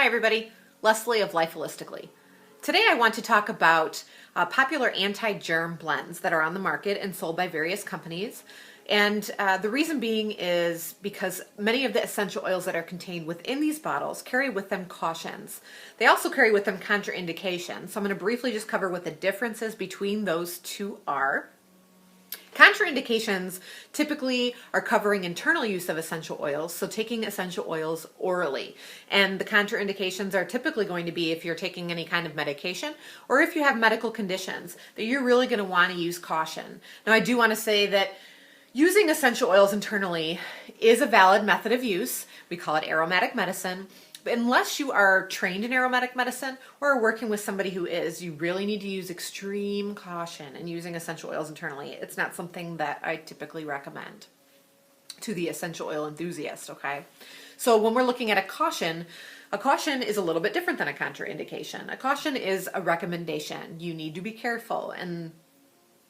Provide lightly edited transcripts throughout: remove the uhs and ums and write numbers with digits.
Hi everybody, Leslie of Life Holistically. Today I want to talk about popular anti-germ blends that are on the market and sold by various companies. And the reason being is because many of the essential oils that are contained within these bottles carry with them cautions. They also carry with them contraindications. So I'm going to briefly just cover what the differences between those two are. Contraindications typically are covering internal use of essential oils, so taking essential oils orally. And the contraindications are typically going to be if you're taking any kind of medication or if you have medical conditions that you're really going to want to use caution. Now, I do want to say that using essential oils internally is a valid method of use. We call it aromatic medicine. But unless you are trained in aromatic medicine or are working with somebody who is, you really need to use extreme caution in using essential oils internally. It's not something that I typically recommend to the essential oil enthusiast, okay? So when we're looking at a caution is a little bit different than a contraindication. A caution is a recommendation. You need to be careful, and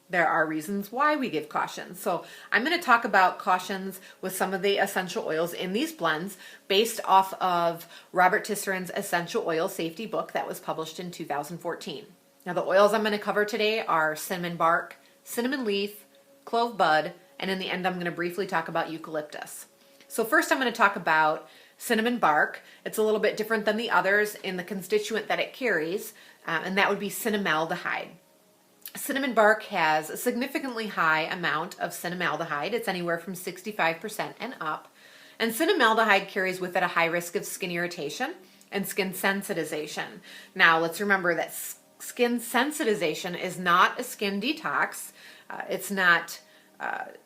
there are reasons why we give cautions. So I'm going to talk about cautions with some of the essential oils in these blends based off of Robert Tisserand's Essential Oil Safety book that was published in 2014. Now the oils I'm going to cover today are cinnamon bark, cinnamon leaf, clove bud, and in the end I'm going to briefly talk about eucalyptus. So first I'm going to talk about cinnamon bark. It's a little bit different than the others in the constituent that it carries, and that would be cinnamaldehyde. Cinnamon bark has a significantly high amount of cinnamaldehyde. It's anywhere from 65% and up. And cinnamaldehyde carries with it a high risk of skin irritation and skin sensitization. Now, let's remember that skin sensitization is not a skin detox. It's not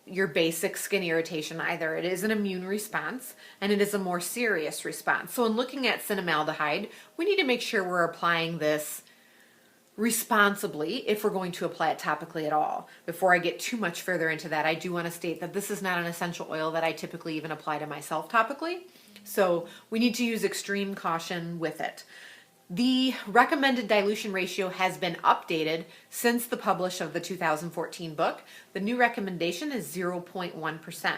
your basic skin irritation either. It is an immune response, and it is a more serious response. So in looking at cinnamaldehyde, we need to make sure we're applying this responsibly if we're going to apply it topically at all. Before I get too much further into that, I do want to state that this is not an essential oil that I typically even apply to myself topically. So we need to use extreme caution with it. The recommended dilution ratio has been updated since the publish of the 2014 book. The new recommendation is 0.1%.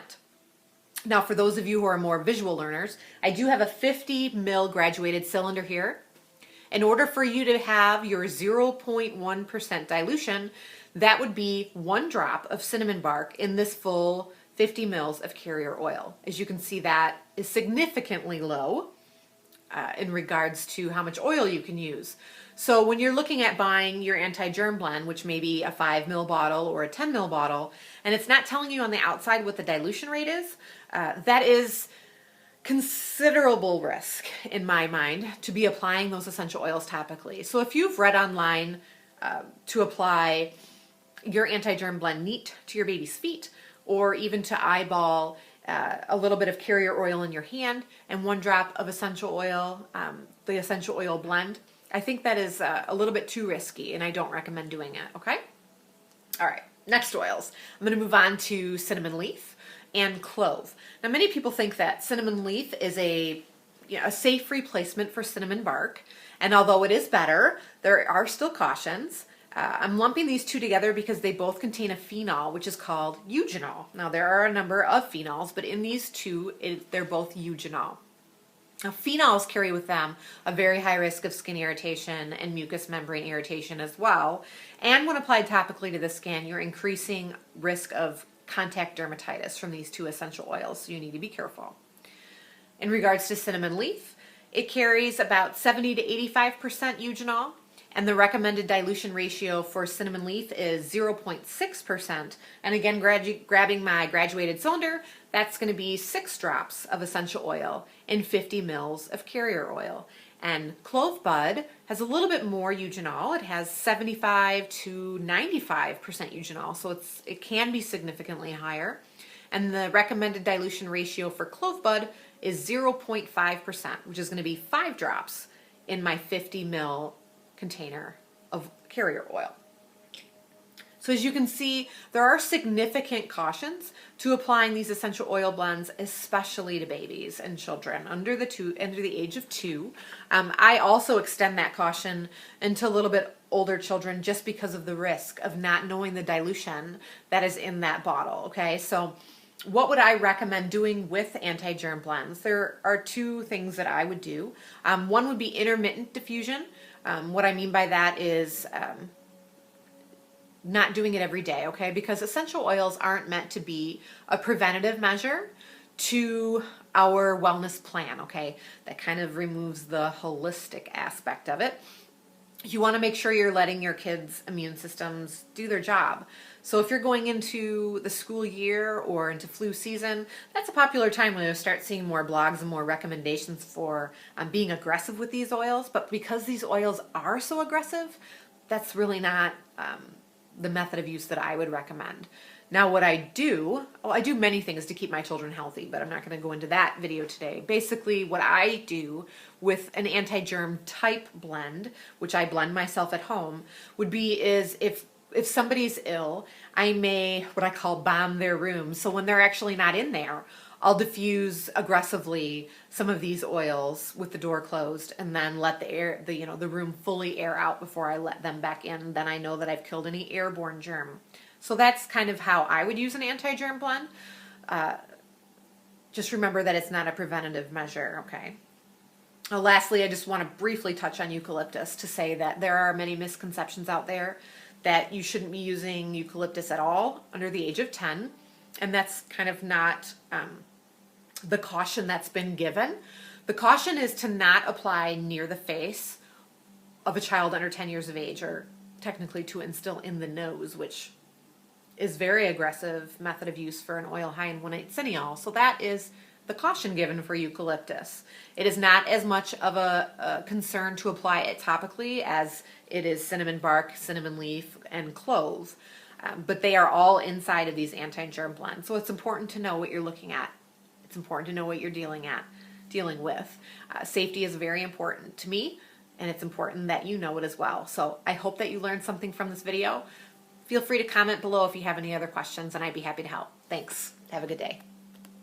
Now, for those of you who are more visual learners, I do have a 50 ml graduated cylinder here. In order for you to have your 0.1% dilution, that would be 1 drop of cinnamon bark in this full 50 mils of carrier oil. As you can see, that is significantly low in regards to how much oil you can use. So when you're looking at buying your anti-germ blend, which may be a 5 ml bottle or a 10 ml bottle, and it's not telling you on the outside what the dilution rate is, that is considerable risk in my mind to be applying those essential oils topically. So if you've read online to apply your anti-germ blend neat to your baby's feet, or even to eyeball a little bit of carrier oil in your hand and 1 drop of essential oil, the essential oil blend, I think that is a little bit too risky, and I don't recommend doing it, okay? All right, next oils. I'm going to move on to cinnamon leaf and clove. Now, many people think that cinnamon leaf is a safe replacement for cinnamon bark, and although it is better, there are still cautions. I'm lumping these two together because they both contain a phenol, which is called eugenol. Now, there are a number of phenols, but in these two, they're both eugenol. Now, phenols carry with them a very high risk of skin irritation and mucous membrane irritation as well, and when applied topically to the skin, you're increasing risk of contact dermatitis from these two essential oils, so you need to be careful. In regards to cinnamon leaf, it carries about 70 to 85% eugenol, and the recommended dilution ratio for cinnamon leaf is 0.6%. And again, grabbing my graduated cylinder, that's going to be 6 drops of essential oil in 50 mils of carrier oil. And clove bud has a little bit more eugenol. It has 75 to 95% eugenol, so it can be significantly higher. And the recommended dilution ratio for clove bud is 0.5%, which is going to be 5 drops in my 50 ml container of carrier oil. So as you can see, there are significant cautions to applying these essential oil blends, especially to babies and children under the age of 2. I also extend that caution into a little bit older children just because of the risk of not knowing the dilution that is in that bottle. Okay, so what would I recommend doing with anti-germ blends? There are two things that I would do. One would be intermittent diffusion. What I mean by that is not doing it every day, okay? Because essential oils aren't meant to be a preventative measure to our wellness plan, okay? That kind of removes the holistic aspect of it. You want to make sure you're letting your kids' immune systems do their job. So if you're going into the school year or into flu season, that's a popular time when you'll start seeing more blogs and more recommendations for being aggressive with these oils. But because these oils are so aggressive, that's really not the method of use that I would recommend. Now what I do many things to keep my children healthy, but I'm not going to go into that video today. Basically what I do with an anti-germ type blend, which I blend myself at home, would be is if somebody's ill, I may what I call bomb their room. So when they're actually not in there, I'll diffuse aggressively some of these oils with the door closed and then let the room fully air out before I let them back in. Then I know that I've killed any airborne germ. So that's kind of how I would use an anti-germ blend. Just remember that it's not a preventative measure, okay? Lastly, I just want to briefly touch on eucalyptus to say that there are many misconceptions out there that you shouldn't be using eucalyptus at all under the age of 10. And that's kind of not the caution that's been given. The caution is to not apply near the face of a child under 10 years of age, or technically to instill in the nose, which is very aggressive method of use for an oil high in 1,8-cineol. So that is the caution given for eucalyptus. It is not as much of a concern to apply it topically as it is cinnamon bark, cinnamon leaf, and clove. But they are all inside of these anti-germ blends. So it's important to know what you're looking at. It's important to know what you're dealing with. Safety is very important to me, and it's important that you know it as well. So I hope that you learned something from this video. Feel free to comment below if you have any other questions, and I'd be happy to help. Thanks. Have a good day.